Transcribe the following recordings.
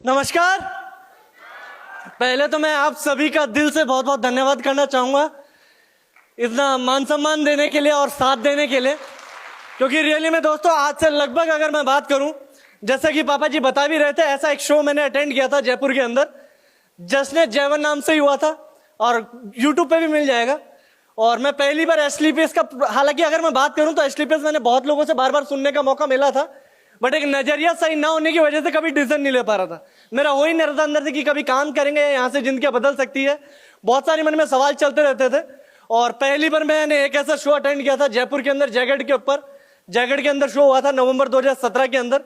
नमस्कार। पहले तो मैं आप सभी का दिल से बहुत बहुत धन्यवाद करना चाहूँगा इतना मान सम्मान देने के लिए और साथ देने के लिए, क्योंकि रियली में दोस्तों आज से लगभग अगर मैं बात करूं, जैसे कि पापा जी बता भी रहे थे, ऐसा एक शो मैंने अटेंड किया था जयपुर के अंदर, जश्न जयवन नाम से ही हुआ था और यूट्यूब पे भी मिल जाएगा। और मैं पहली बार एसलीपीएस का, हालांकि अगर मैं बात करूं तो एसलीपीएस मैंने बहुत लोगों से बार बार सुनने का मौका मिला था, बट एक नजरिया सही ना होने की वजह से कभी डिसीजन नहीं ले पा रहा था। मेरा हो ही नहीं रहा था अंदर से कि कभी काम करेंगे, यहाँ से जिंदगी बदल सकती है। बहुत सारे मन में सवाल चलते रहते थे। और पहली बार मैंने एक ऐसा शो अटेंड किया था जयपुर के अंदर, जयगढ़ के ऊपर, जयगढ़ के अंदर शो हुआ था नवंबर 2017 के अंदर।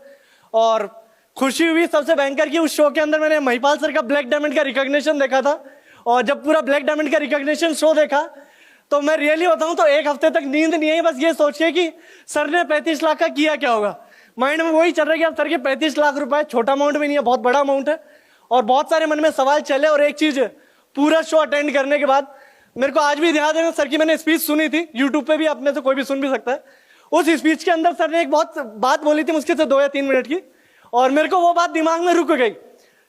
और खुशी हुई सबसे भयंकर की उस शो के अंदर मैंने महिपाल सर का ब्लैक डायमंड का रिकॉग्निशन देखा था। और जब पूरा ब्लैक डायमंड का रिकॉग्निशन शो देखा तो मैं रियली बताऊं तो एक हफ्ते तक नींद नहीं आई, बस ये सोच के कि सर ने 35 लाख का किया क्या होगा। माइंड में वही चल रहा है कि अब सर के 35 लाख रुपए छोटा अमाउंट भी नहीं है, बहुत बड़ा अमाउंट है। और बहुत सारे मन में सवाल चले। और एक चीज, पूरा शो अटेंड करने के बाद मेरे को आज भी याद है सर की मैंने स्पीच सुनी थी यूट्यूब पे भी, आप में से कोई भी सुन भी सकता है। उस स्पीच के अंदर सर ने एक बहुत बात बोली थी मुश्किल से 2 या 3 मिनट की, और मेरे को वो बात दिमाग में रुक गई।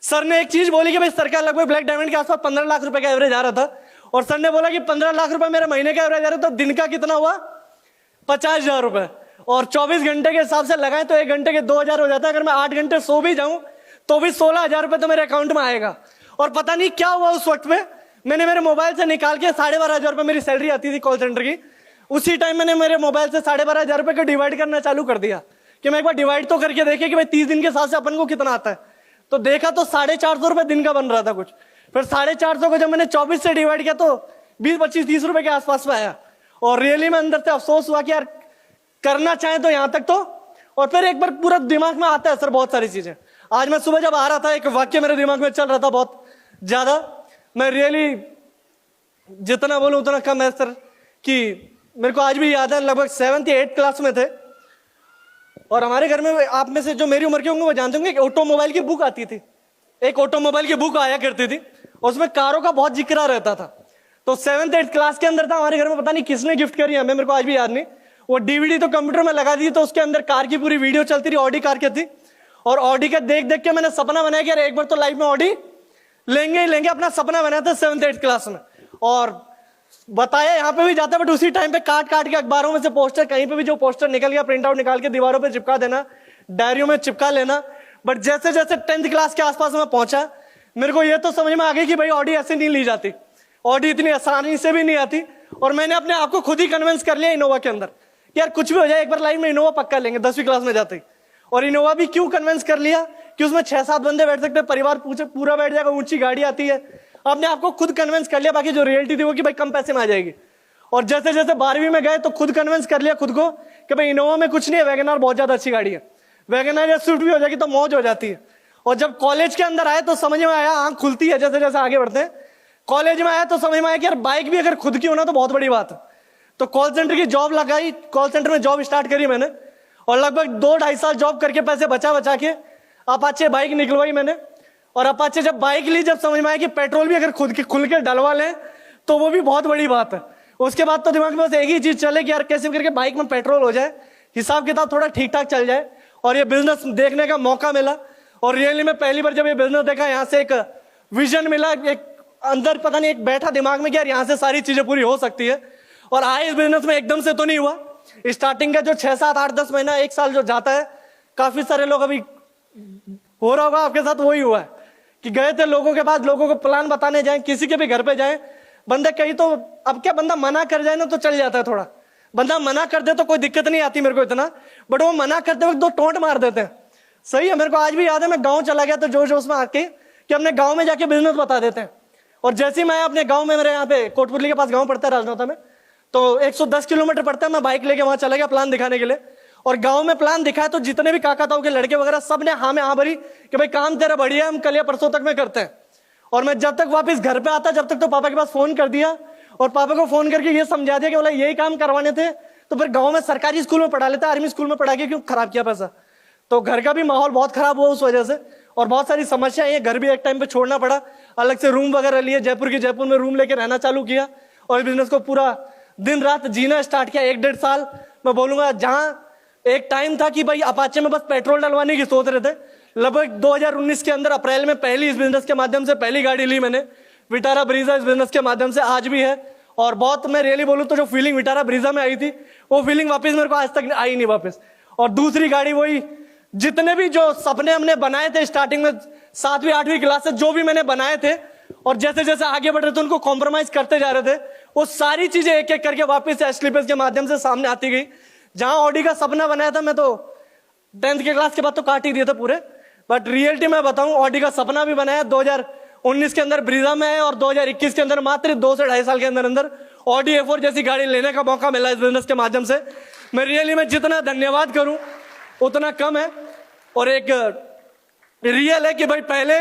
सर ने एक चीज बोली कि भाई सर का लगभग ब्लैक डायमंड के आसपास 15 लाख रुपए का एवरेज आ रहा था। और सर ने बोला कि 15 लाख रुपए मेरे महीने का एवरेज आ रहा था, तो दिन का कितना हुआ 50,000 रुपए। और 24 घंटे के हिसाब से लगाएं तो 1 घंटे के 2,000 हो जाता है। अगर मैं 8 घंटे सो भी जाऊं तो भी 16,000 रुपए तो मेरे अकाउंट में आएगा। और पता नहीं क्या हुआ उस वक्त में, मैंने मेरे मोबाइल से निकाल के 12,500 रुपए मेरी सैलरी आती थी कॉल सेंटर की, उसी टाइम मैंने मेरे मोबाइल से 12,500 रुपए को डिवाइड करना चालू कर दिया कि मैं एक बार डिवाइड तो करके देखे कि भाई 30 दिन के हिसाब से अपन को कितना आता है। तो देखा तो 450 रुपए दिन का बन रहा था कुछ। फिर 450 को जब मैंने 24 से डिवाइड किया तो 20, 25, 30 रुपए के आसपास में आया। और रियली में अंदर से अफसोस हुआ कि यार करना चाहे तो यहां तक तो। और फिर एक बार पूरा दिमाग में आता है सर बहुत सारी चीजें। आज मैं सुबह जब आ रहा था एक वाक्य मेरे दिमाग में चल रहा था बहुत ज्यादा, मैं रियली जितना बोलूं उतना कम है सर, कि मेरे को आज भी याद है लगभग 7th या 8th क्लास में थे। और हमारे घर में, आप में से जो मेरी उम्र के होंगे वो जानते होंगे, एक ऑटोमोबाइल की बुक आती थी, एक ऑटोमोबाइल की बुक आया करती थी, उसमें कारों का बहुत जिक्र रहता था। तो 7th 8th क्लास के अंदर था हमारे घर में, पता नहीं किसने गिफ्ट करी हमें, मेरे को आज भी याद नहीं। वो डीवीडी तो कंप्यूटर में लगा दी, तो उसके अंदर कार की पूरी वीडियो चलती रही, ऑडी कार की थी। और ऑडी का देख देख के मैंने सपना बनाया कि यार एक बार तो लाइफ में ऑडी लेंगे ही लेंगे। अपना सपना बनाया था 7th 8th क्लास में। और बताया यहाँ पे भी जाता है, बट उसी टाइम पे काट काट के अखबारों में से पोस्टर, कहीं पे भी जो पोस्टर निकल गया प्रिंट आउट निकाल के दीवारों पे चिपका देना, डायरियों में चिपका लेना। बट जैसे जैसे 10th क्लास के आसपास में पहुंचा, मेरे को ये तो समझ में आ गई कि भाई ऑडी ऐसे नहीं ली जाती, ऑडी इतनी आसानी से भी नहीं आती। और मैंने अपने आप को खुद ही कन्विंस कर लिया इनोवा के अंदर, यार कुछ भी हो जाए एक बार लाइफ में इनोवा पक्का लेंगे 10वीं क्लास में जाते ही। और इनोवा भी क्यों कन्विंस कर लिया कि उसमें 6-7 बंदे बैठ सकते हैं, परिवार पूरा बैठ जाएगा, ऊंची गाड़ी आती है। आपने आपको खुद कन्विंस कर लिया, बाकी जो रियलिटी थी वो कि भाई कम पैसे में आ जाएगी। और जैसे जैसे 12वीं में गए तो खुद कन्विंस कर लिया खुद को कि भाई इनोवा में कुछ नहीं है, वैगनआर बहुत ज्यादा अच्छी गाड़ी है, वैगनआर या स्विफ्ट भी हो जाएगी तो मौज हो जाती है। और जब कॉलेज के अंदर आए तो समझ में आया, आंख खुलती है जैसे जैसे आगे बढ़ते हैं। कॉलेज में आया तो समझ में आया कि यार बाइक भी अगर खुद की होना तो बहुत बड़ी बात है। तो कॉल सेंटर की जॉब लगाई, कॉल सेंटर में जॉब स्टार्ट करी मैंने, और लगभग 2-2.5 साल जॉब करके पैसे बचा बचा के अपाचे बाइक निकलवाई मैंने। और अपाचे जब बाइक ली, जब समझ में आया कि पेट्रोल भी अगर खुद के खुल के डलवा लें तो वो भी बहुत बड़ी बात है। उसके बाद तो दिमाग में बस एक ही चीज चले कि यार कैसे करके बाइक में पेट्रोल हो जाए, हिसाब किताब थोड़ा ठीक ठाक चल जाए। और ये बिजनेस देखने का मौका मिला। और रियली में पहली बार जब ये बिजनेस देखा, यहाँ से एक विजन मिला, एक अंदर पता नहीं एक बैठा दिमाग में कि यार यहाँ से सारी चीजें पूरी हो सकती है। और आए इस बिजनेस में एकदम से तो नहीं हुआ, स्टार्टिंग का जो 6-7-8-10 महीना 1 साल जो जाता है, काफी सारे लोग, अभी हो रहा होगा आपके साथ वही हुआ है कि गए थे लोगों के पास, लोगों को प्लान बताने जाए, किसी के भी घर पे जाए, बंदे कहीं तो, अब क्या बंदा मना कर जाए ना तो चल जाता है थोड़ा, बंदा मना कर दे तो कोई दिक्कत नहीं आती मेरे को इतना, बट वो मना करते वक्त 2 टोंट मार देते हैं। सही है, मेरे को आज भी याद है, मैं गाँव चला गया तो जोश जोश में आके कि अपने गाँव में जाके बिजनेस बता देते हैं। और जैसे ही मैं अपने गाँव में, मेरे यहाँ पे कोटपुरली के पास गाँव पड़ता है राजनौता में, तो 110 किलोमीटर पड़ता है, मैं बाइक लेके वहां चला गया प्लान दिखाने के लिए। और गांव में प्लान दिखाया तो जितने भी काका ताऊ के लड़के वगैरह सब ने हाँ में हाँ भरी कि भाई काम तेरा बढ़िया, हम कल या परसों तक में करते हैं। और मैं जब तक वापस घर पे आता, जब तक तो पापा के पास फोन कर दिया, और पापा को फोन करके ये समझा दिया कि बोला यही काम करवाने थे, तो फिर गाँव में सरकारी स्कूल में पढ़ा लेता, आर्मी स्कूल में पढ़ा के क्यों खराब किया पैसा। तो घर का भी माहौल बहुत खराब हुआ उस वजह से, और बहुत सारी समस्याएं हैं। घर भी एक टाइम पे छोड़ना पड़ा, अलग से रूम वगैरह लिए, जयपुर में रूम लेके रहना चालू किया, और बिजनेस को पूरा दिन रात जीना स्टार्ट किया 1-1.5 साल। मैं बोलूंगा जहां एक टाइम था कि भाई अपाचे में बस पेट्रोल डलवाने की सोच रहे थे, लगभग 2019 के अंदर अप्रैल में पहली इस बिजनेस के माध्यम से पहली गाड़ी ली मैंने, विटारा ब्रीजा, इस बिजनेस के माध्यम से आज भी है। और बहुत मैं रियली बोलूँ तो जो फीलिंग विटारा ब्रीजा में आई थी वो फीलिंग वापस मेरे को आज तक आई नहीं वापस। और दूसरी गाड़ी वही, जितने भी जो सपने हमने बनाए थे स्टार्टिंग में 7वीं 8वीं क्लास से, जो भी मैंने बनाए थे और जैसे जैसे आगे बढ़ रहे थे उनको कॉम्प्रोमाइज करते जा रहे थे, वो सारी चीजें एक एक करके वापस एस्क्लिपेस के माध्यम से सामने आती गई। जहां ऑडी का सपना बनाया था मैं तो 10th के क्लास के बाद तो काट ही दिए थे पूरे, बट रियलिटी में बताऊं ऑडी का सपना भी बनाया 2019 के अंदर ब्रीजा में है, और 2021 के अंदर मात्र 2 से 2.5 साल के अंदर अंदर ऑडी A4 जैसी गाड़ी लेने का मौका मिला इस बिजनेस के माध्यम से। मैं रियली में जितना धन्यवाद करूं उतना कम है। और एक रियल है कि भाई पहले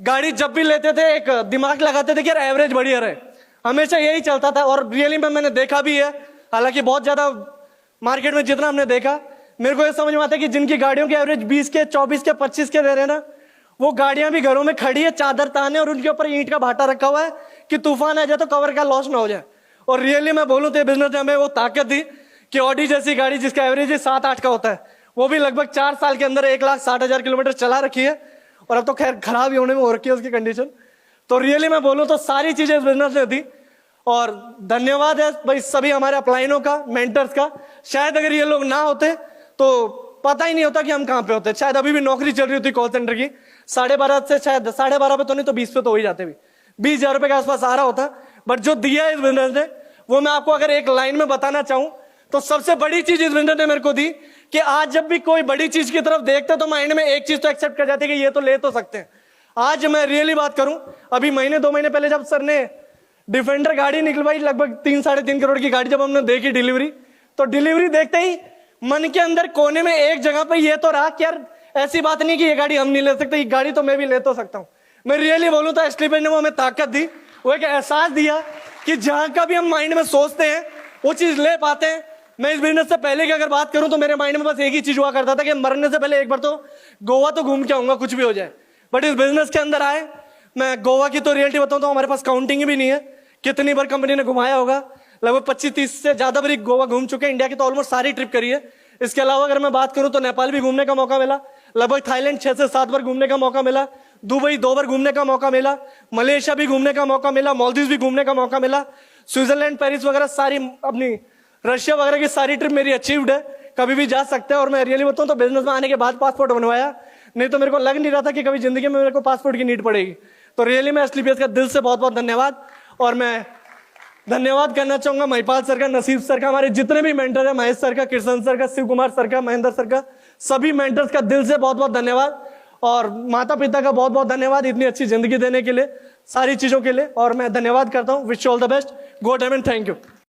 गाड़ी जब भी लेते थे एक दिमाग लगाते थे कि यार एवरेज बढ़िया रहे, हमेशा यही चलता था। और रियली में मैंने देखा भी है, हालांकि बहुत ज्यादा मार्केट में जितना हमने देखा, मेरे को ये समझ में आता है कि जिनकी गाड़ियों की एवरेज 20 के 24 के 25 के दे रहे हैं ना, वो गाड़ियां भी घरों में खड़ी है, चादर ताने और उनके ऊपर ईंट का भाटा रखा हुआ है कि तूफान आ जाए तो कवर का लॉस ना हो जाए। और रियली मैं बोलूं तो बिजनेस ने हमें वो ताकत दी कि ऑडी जैसी गाड़ी जिसका एवरेज 7-8 का होता है, वो भी लगभग 4 साल के अंदर 1,60,000 किलोमीटर चला रखी है, और अब तो खैर खराब ही होने में हो रखी है उसकी कंडीशन। तो रियली मैं बोलूं तो सारी चीजें इस बिजनेस ने दी। और धन्यवाद है भाई सभी हमारे अपलाइनों का, मेंटर्स का। शायद अगर ये लोग ना होते तो पता ही नहीं होता कि हम कहाँ पे होते। शायद अभी भी नौकरी चल रही होती कॉल सेंटर की, 12.5 से शायद 12.5 पे तो नहीं तो 20 पे तो हो ही जाते भी, 20,000 रुपए के आसपास आ रहा होता। बट जो दिया है इस बिजनेस ने, वो मैं आपको अगर एक लाइन में बताना चाहूं तो सबसे बड़ी चीज इस बिजनेस ने मेरे को दी कि आज जब भी कोई बड़ी चीज की तरफ देखते तो माइंड में एक चीज तो एक्सेप्ट कर जाते कि ये तो ले तो सकते हैं। आज मैं रियली बात करूं, अभी महीने 2 महीने पहले जब सर ने डिफेंडर गाड़ी निकलवाई, लगभग 3-3.5 करोड़ की गाड़ी, जब हमने देखी डिलीवरी, तो डिलीवरी देखते ही मन के अंदर कोने में एक जगह पे ये तो रहा कि यार ऐसी बात नहीं कि ये गाड़ी हम नहीं ले सकते, ये गाड़ी तो मैं भी ले तो सकता हूं। मैं रियली बोलूं तो एस्ट्रीपेंट ने वो हमें ताकत दी, वो एक एहसास दिया कि जहां का भी हम माइंड में सोचते हैं वो चीज ले पाते हैं। मैं इस बिजनेस से पहले की अगर बात करूं तो मेरे माइंड में बस एक ही चीज हुआ करता था कि मरने से पहले एक बार तो गोवा तो घूम के आऊंगा, कुछ भी हो जाए। बट इस बिजनेस के अंदर आए, मैं गोवा की तो रियलिटी बताऊं तो हमारे पास काउंटिंग भी नहीं है कितनी बार कंपनी ने घुमाया होगा। लगभग 25-30 से ज्यादा बार गोवा घूम चुके हैं, इंडिया की तो ऑलमोस्ट सारी ट्रिप करी है। इसके अलावा अगर मैं बात करूं तो नेपाल भी घूमने का मौका मिला, लगभग थाईलैंड 6 से 7 बार घूमने का मौका मिला, दुबई 2 बार घूमने का मौका मिला, मलेशिया भी घूमने का मौका मिला, मालदीव भी घूमने का मौका मिला, स्विट्जरलैंड, पेरिस वगैरह सारी, अपनी रशिया वगैरह की सारी ट्रिप मेरी अचीव्ड है, कभी भी जा सकते हैं। और मैं रियली बताऊं तो बिजनेस में आने के बाद पासपोर्ट बनवाया, नहीं तो मेरे को लग नहीं रहा था कि कभी जिंदगी में मेरे को पासपोर्ट की नीड पड़ेगी। तो रियली मैं एसलीपीएस का दिल से बहुत बहुत धन्यवाद। और मैं धन्यवाद करना चाहूंगा महिपाल सर का, नसीब सर का, हमारे जितने भी मेंटर है, महेश सर का, कृष्ण सर का, शिव कुमार सर का, महेंद्र सर का, सभी मेंटर्स का दिल से बहुत बहुत धन्यवाद। और माता पिता का बहुत बहुत धन्यवाद इतनी अच्छी जिंदगी देने के लिए, सारी चीजों के लिए। और मैं धन्यवाद करता हूँ। Wish you all the best, go diamond, thank you.